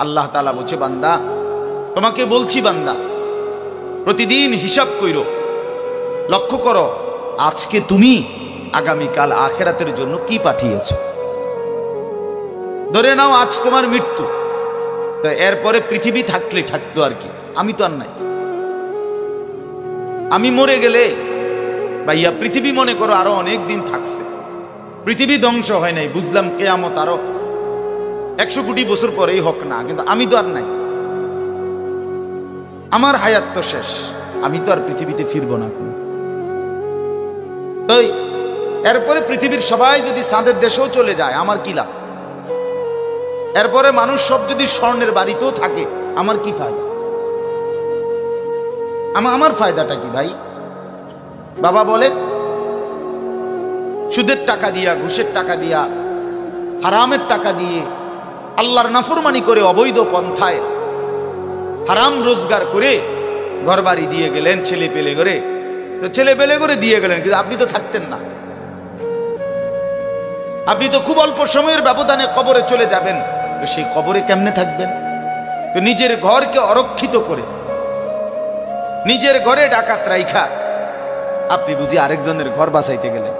আল্লাহ তাআলা বলছে, বান্দা তোমাকে বলছি, বান্দা প্রতিদিন হিসাব কইরো, লক্ষ্য করো আজকে তুমি আগামীকাল আখিরাতের জন্য কি পাঠিয়েছো। ধরে নাও আজ তোমার মৃত্যু, তো এরপরে পৃথিবী থাকলে থাকতো আর কি, আমি তো আর নাই। আমি মরে গেলে ভাইয়া পৃথিবী মনে করো আরো অনেক দিন থাকছে, পৃথিবী ধ্বংস হয় নাই, বুঝলাম কিয়ামত আরো 100 কোটি বছর পরেই হোক না, কিন্তু আমি তো আর নাই, আমার হায়াত তো শেষ, আমি তো আর পৃথিবীতে ফিরবো না। তাই এরপরে পৃথিবীর সবাই যদি চাঁদের দেশেও চলে যায় আমার কি লাভ? এরপরে মানুষ সব যদি স্বর্ণের বাড়িতেও থাকে আমার কি ফায়দা? আমার ফায়দাটা কি ভাই? বাবা বলেন, সুদের টাকা দিয়া, ঘুষের টাকা দিয়া, হারামের টাকা দিয়ে, আল্লাহর নাফরমানি করে, অবৈধ পন্থায় হারাম রোজগার করে ঘরবাড়ি দিয়ে গেলেন, ছেলে পেলে করে, তো ছেলে পেলে করে দিয়ে গেলেন, কিন্তু আপনি তো থাকতেন না। আপনি তো খুব অল্প সময়ের ব্যবধানে কবরে চলে যাবেন, তো সেই কবরে কেমনে থাকবেন? তো নিজের ঘরকে অরক্ষিত করে, নিজের ঘরে ডাকাত রাইখা আপনি বুঝি আরেকজনের ঘর বাঁচাইতে গেলেন।